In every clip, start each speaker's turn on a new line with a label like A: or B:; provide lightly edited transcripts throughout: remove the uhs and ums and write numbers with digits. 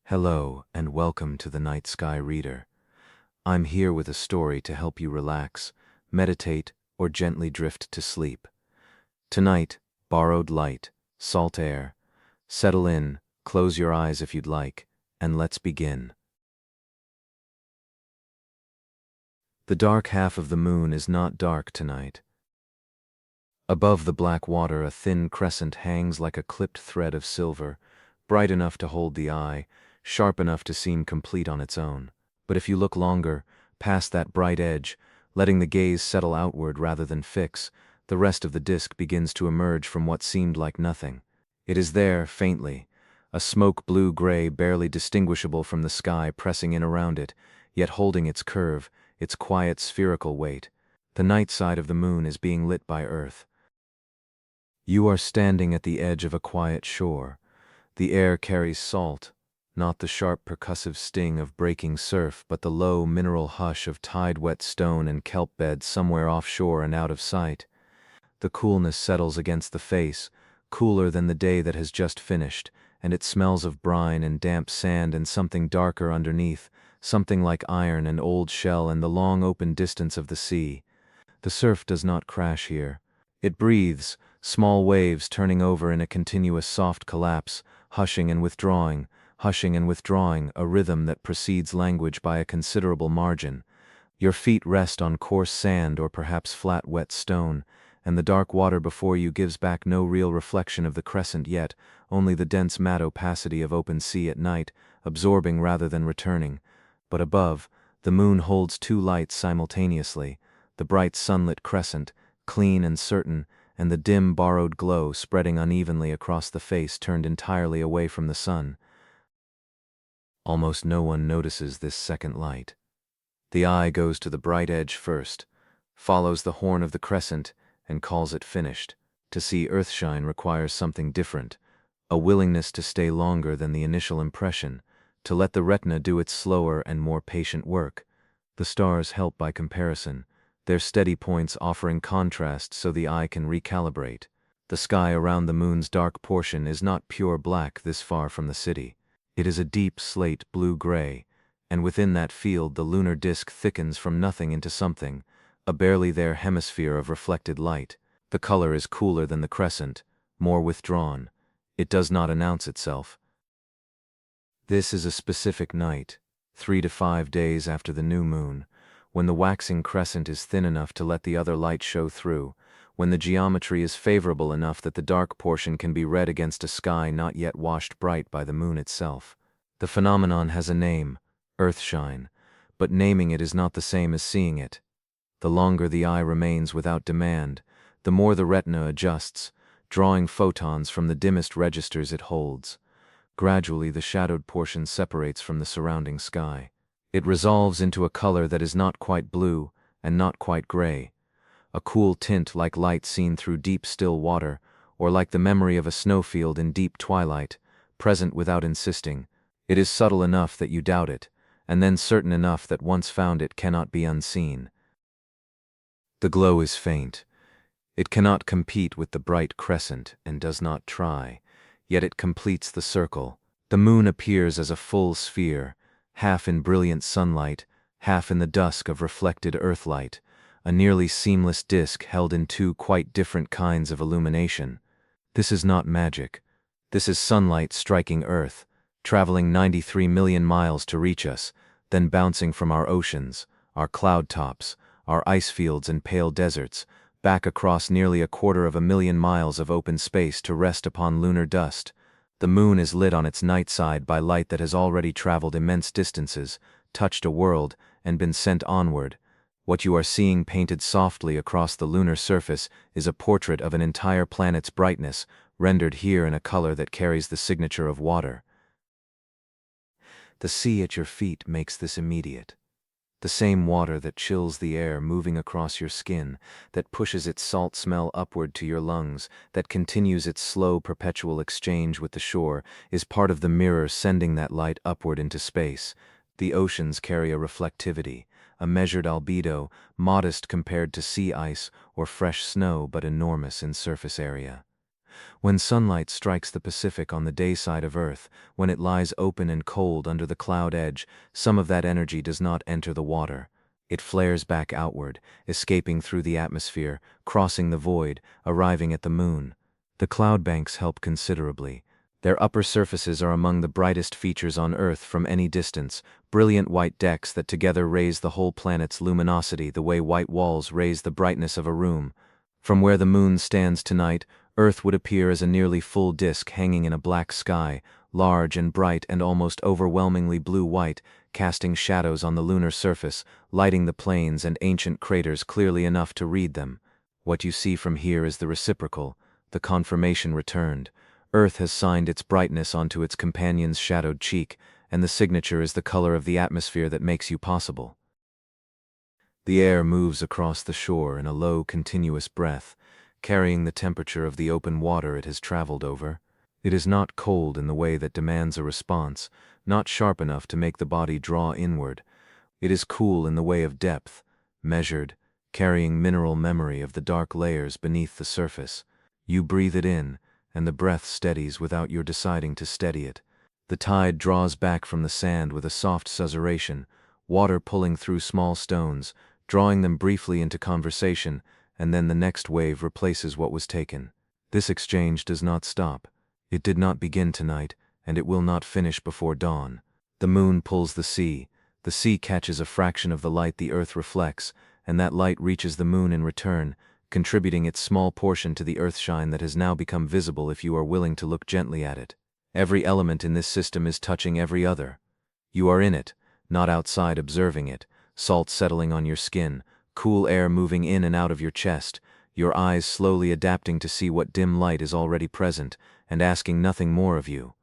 A: Hello, and welcome to the Night Sky Reader. I'm here with a story to help you relax, meditate, or gently drift to sleep. Tonight, borrowed light, salt air. Settle in, close your eyes if you'd like, and let's begin. The dark half of the moon is not dark tonight. Above the black water, a thin crescent hangs like a clipped thread of silver, bright enough to hold the eye, sharp enough to seem complete on its own. But if you look longer, past that bright edge, letting the gaze settle outward rather than fix, the rest of the disk begins to emerge from what seemed like nothing. It is there, faintly, a smoke blue-gray barely distinguishable from the sky pressing in around it, yet holding its curve, its quiet spherical weight. The night side of the moon is being lit by Earth. You are standing at the edge of a quiet shore. The air carries salt, not the sharp percussive sting of breaking surf, but the low mineral hush of tide-wet stone and kelp beds somewhere offshore and out of sight. The coolness settles against the face, cooler than the day that has just finished, and it smells of brine and damp sand and something darker underneath, something like iron and old shell and the long open distance of the sea. The surf does not crash here. It breathes, small waves turning over in a continuous soft collapse, hushing and withdrawing, a rhythm that precedes language by a considerable margin. Your feet rest on coarse sand or perhaps flat wet stone, and the dark water before you gives back no real reflection of the crescent yet, only the dense matte opacity of open sea at night, absorbing rather than returning. But above, the moon holds two lights simultaneously, the bright sunlit crescent, clean and certain, and the dim borrowed glow spreading unevenly across the face turned entirely away from the sun. Almost no one notices this second light. The eye goes to the bright edge first, follows the horn of the crescent, and calls it finished. To see Earthshine requires something different, a willingness to stay longer than the initial impression, to let the retina do its slower and more patient work. The stars help by comparison, their steady points offering contrast so the eye can recalibrate. The sky around the moon's dark portion is not pure black this far from the city. It is a deep slate blue-gray, and within that field the lunar disk thickens from nothing into something, a barely there hemisphere of reflected light. The color is cooler than the crescent, more withdrawn. It does not announce itself. This is a specific night, 3 to 5 days after the new moon, when the waxing crescent is thin enough to let the other light show through, when the geometry is favorable enough that the dark portion can be read against a sky not yet washed bright by the moon itself. The phenomenon has a name, Earthshine, but naming it is not the same as seeing it. The longer the eye remains without demand, the more the retina adjusts, drawing photons from the dimmest registers it holds. Gradually the shadowed portion separates from the surrounding sky. It resolves into a color that is not quite blue and not quite gray, a cool tint like light seen through deep still water, or like the memory of a snowfield in deep twilight, present without insisting. It is subtle enough that you doubt it, and then certain enough that once found it cannot be unseen. The glow is faint. It cannot compete with the bright crescent and does not try, yet it completes the circle. The moon appears as a full sphere, half in brilliant sunlight, half in the dusk of reflected earthlight, a nearly seamless disk held in two quite different kinds of illumination. This is not magic. This is sunlight striking Earth, traveling 93 million miles to reach us, then bouncing from our oceans, our cloud tops, our ice fields and pale deserts, back across nearly 250,000 miles of open space to rest upon lunar dust. The moon is lit on its night side by light that has already traveled immense distances, touched a world, and been sent onward. What you are seeing painted softly across the lunar surface is a portrait of an entire planet's brightness, rendered here in a color that carries the signature of water. The sea at your feet makes this immediate. The same water that chills the air moving across your skin, that pushes its salt smell upward to your lungs, that continues its slow perpetual exchange with the shore, is part of the mirror sending that light upward into space. The oceans carry a reflectivity, a measured albedo, modest compared to sea ice or fresh snow but enormous in surface area. When sunlight strikes the Pacific on the day side of Earth, when it lies open and cold under the cloud edge, some of that energy does not enter the water. It flares back outward, escaping through the atmosphere, crossing the void, arriving at the moon. The cloud banks help considerably. Their upper surfaces are among the brightest features on Earth from any distance, brilliant white decks that together raise the whole planet's luminosity the way white walls raise the brightness of a room. From where the moon stands tonight, Earth would appear as a nearly full disk hanging in a black sky, large and bright and almost overwhelmingly blue-white, casting shadows on the lunar surface, lighting the plains and ancient craters clearly enough to read them. What you see from here is the reciprocal, the confirmation returned. Earth has signed its brightness onto its companion's shadowed cheek, and the signature is the color of the atmosphere that makes you possible. The air moves across the shore in a low, continuous breath, carrying the temperature of the open water it has traveled over. It is not cold in the way that demands a response, not sharp enough to make the body draw inward. It is cool in the way of depth, measured, carrying mineral memory of the dark layers beneath the surface. You breathe it in, and the breath steadies without your deciding to steady it. The tide draws back from the sand with a soft susurration, water pulling through small stones, drawing them briefly into conversation, and then the next wave replaces what was taken. This exchange does not stop. It did not begin tonight, and it will not finish before dawn. The moon pulls the sea catches a fraction of the light the Earth reflects, and that light reaches the moon in return, contributing its small portion to the Earthshine that has now become visible if you are willing to look gently at it. Every element in this system is touching every other. You are in it, not outside observing it, salt settling on your skin, cool air moving in and out of your chest, your eyes slowly adapting to see what dim light is already present, and asking nothing more of you.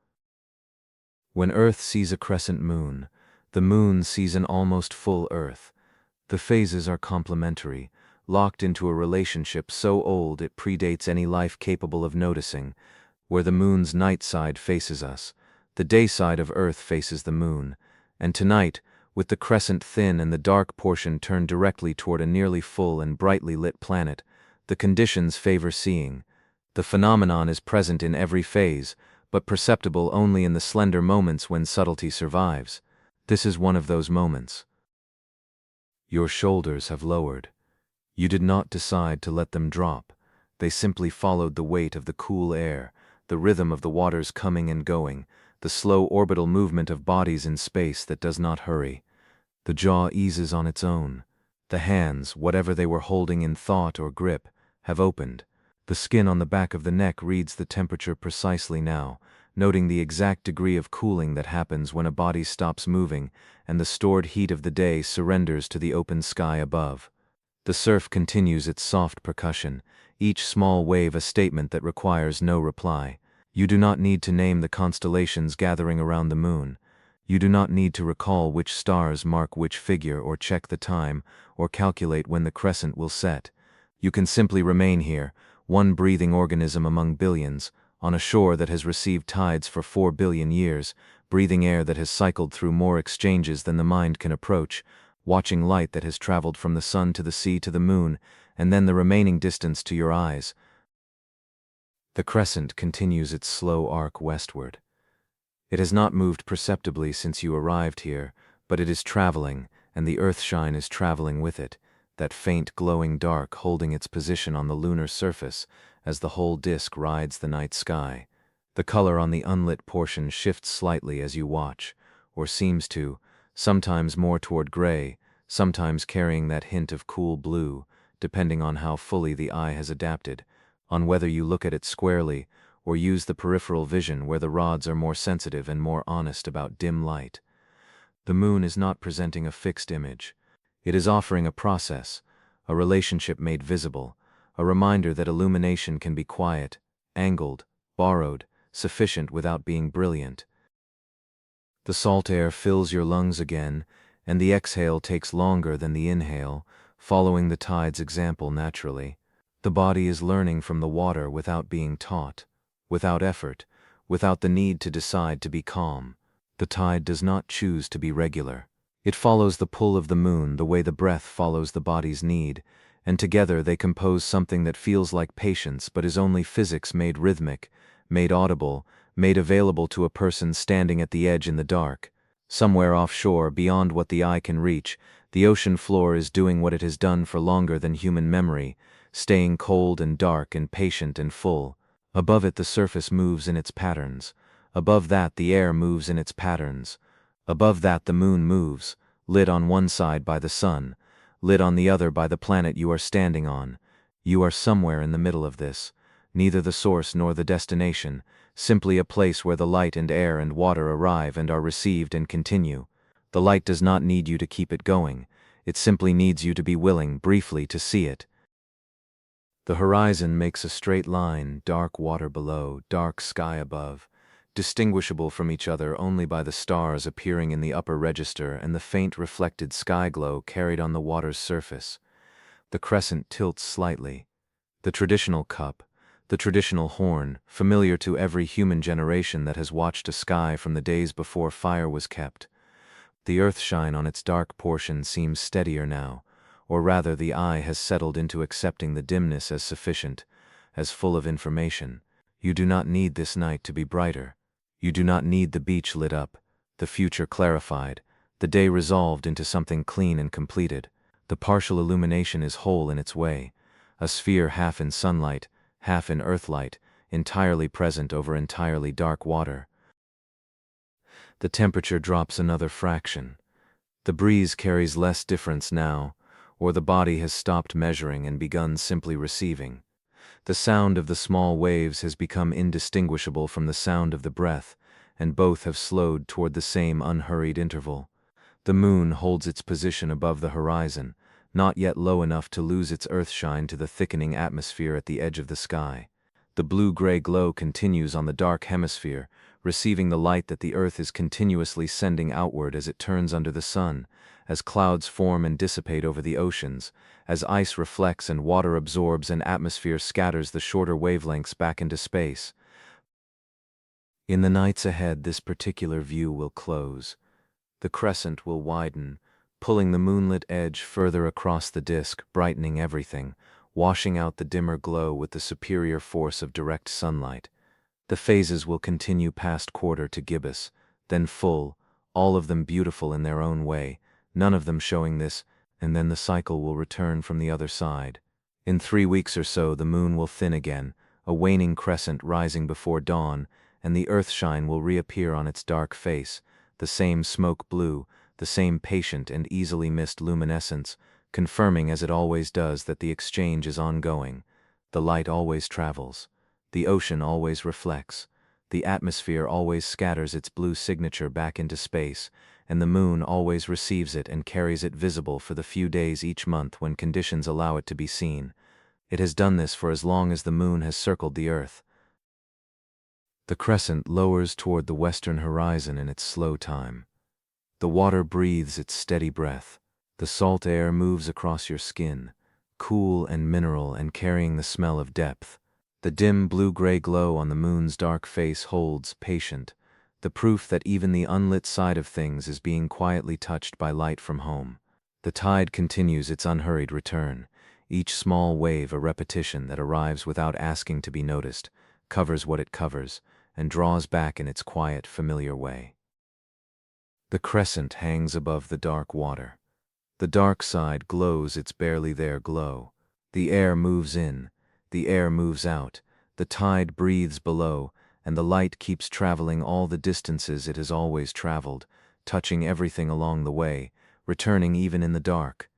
A: When Earth sees a crescent moon, the moon sees an almost full Earth. The phases are complementary, locked into a relationship so old it predates any life capable of noticing. Where the moon's night side faces us, the day side of Earth faces the moon, and tonight, with the crescent thin and the dark portion turned directly toward a nearly full and brightly lit planet, the conditions favor seeing. The phenomenon is present in every phase, but perceptible only in the slender moments when subtlety survives. This is one of those moments. Your shoulders have lowered. You did not decide to let them drop. They simply followed the weight of the cool air, the rhythm of the waters coming and going, the slow orbital movement of bodies in space that does not hurry. The jaw eases on its own. The hands, whatever they were holding in thought or grip, have opened. The skin on the back of the neck reads the temperature precisely now, noting the exact degree of cooling that happens when a body stops moving and the stored heat of the day surrenders to the open sky above. The surf continues its soft percussion, each small wave a statement that requires no reply. You do not need to name the constellations gathering around the moon. You do not need to recall which stars mark which figure or check the time or calculate when the crescent will set. You can simply remain here, one breathing organism among billions, on a shore that has received tides for 4 billion years, breathing air that has cycled through more exchanges than the mind can approach, watching light that has traveled from the sun to the sea to the moon, and then the remaining distance to your eyes. The crescent continues its slow arc westward. It has not moved perceptibly since you arrived here, but it is traveling, and the Earthshine is traveling with it, that faint glowing dark holding its position on the lunar surface as the whole disk rides the night sky. The color on the unlit portion shifts slightly as you watch, or seems to, sometimes more toward gray, sometimes carrying that hint of cool blue, depending on how fully the eye has adapted, on whether you look at it squarely or use the peripheral vision where the rods are more sensitive and more honest about dim light. The moon is not presenting a fixed image. It is offering a process, a relationship made visible, a reminder that illumination can be quiet, angled, borrowed, sufficient without being brilliant. The salt air fills your lungs again, and the exhale takes longer than the inhale, following the tide's example naturally. The body is learning from the water without being taught, without effort, without the need to decide to be calm. The tide does not choose to be regular. It follows the pull of the moon the way the breath follows the body's need, and together they compose something that feels like patience but is only physics made rhythmic, made audible, made available to a person standing at the edge in the dark. Somewhere offshore, beyond what the eye can reach, the ocean floor is doing what it has done for longer than human memory, staying cold and dark and patient and full. Above it the surface moves in its patterns. Above that the air moves in its patterns. Above that the moon moves, lit on one side by the sun, lit on the other by the planet you are standing on. You are somewhere in the middle of this, neither the source nor the destination, simply a place where the light and air and water arrive and are received and continue. The light does not need you to keep it going, it simply needs you to be willing, briefly, to see it. The horizon makes a straight line, dark water below, dark sky above, distinguishable from each other only by the stars appearing in the upper register and the faint reflected sky glow carried on the water's surface. The crescent tilts slightly. The traditional cup, the traditional horn, familiar to every human generation that has watched a sky from the days before fire was kept. The earthshine on its dark portion seems steadier now, or rather the eye has settled into accepting the dimness as sufficient, as full of information. You do not need this night to be brighter. You do not need the beach lit up, the future clarified, the day resolved into something clean and completed. The partial illumination is whole in its way, a sphere half in sunlight, half in earthlight, entirely present over entirely dark water. The temperature drops another fraction. The breeze carries less difference now, or the body has stopped measuring and begun simply receiving. The sound of the small waves has become indistinguishable from the sound of the breath, and both have slowed toward the same unhurried interval. The moon holds its position above the horizon, not yet low enough to lose its earthshine to the thickening atmosphere at the edge of the sky. The blue-gray glow continues on the dark hemisphere, receiving the light that the earth is continuously sending outward as it turns under the sun, as clouds form and dissipate over the oceans, as ice reflects and water absorbs and atmosphere scatters the shorter wavelengths back into space. In the nights ahead, this particular view will close. The crescent will widen, pulling the moonlit edge further across the disk, brightening everything, washing out the dimmer glow with the superior force of direct sunlight. The phases will continue past quarter to gibbous, then full, all of them beautiful in their own way, none of them showing this, and then the cycle will return from the other side. In 3 weeks or so the moon will thin again, a waning crescent rising before dawn, and the earthshine will reappear on its dark face, the same smoke blue, the same patient and easily missed luminescence, confirming as it always does that the exchange is ongoing. The light always travels. The ocean always reflects. The atmosphere always scatters its blue signature back into space, and the moon always receives it and carries it visible for the few days each month when conditions allow it to be seen. It has done this for as long as the moon has circled the earth. The crescent lowers toward the western horizon in its slow time. The water breathes its steady breath. The salt air moves across your skin, cool and mineral and carrying the smell of depth. The dim blue-gray glow on the moon's dark face holds, patient, the proof that even the unlit side of things is being quietly touched by light from home. The tide continues its unhurried return, each small wave a repetition that arrives without asking to be noticed, covers what it covers, and draws back in its quiet, familiar way. The crescent hangs above the dark water. The dark side glows its barely there glow. The air moves in, the air moves out, the tide breathes below, and the light keeps traveling all the distances it has always traveled, touching everything along the way, returning even in the dark.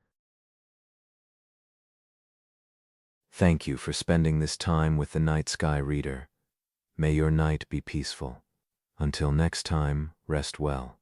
A: Thank you for spending this time with the Night Sky Reader. May your night be peaceful. Until next time, rest well.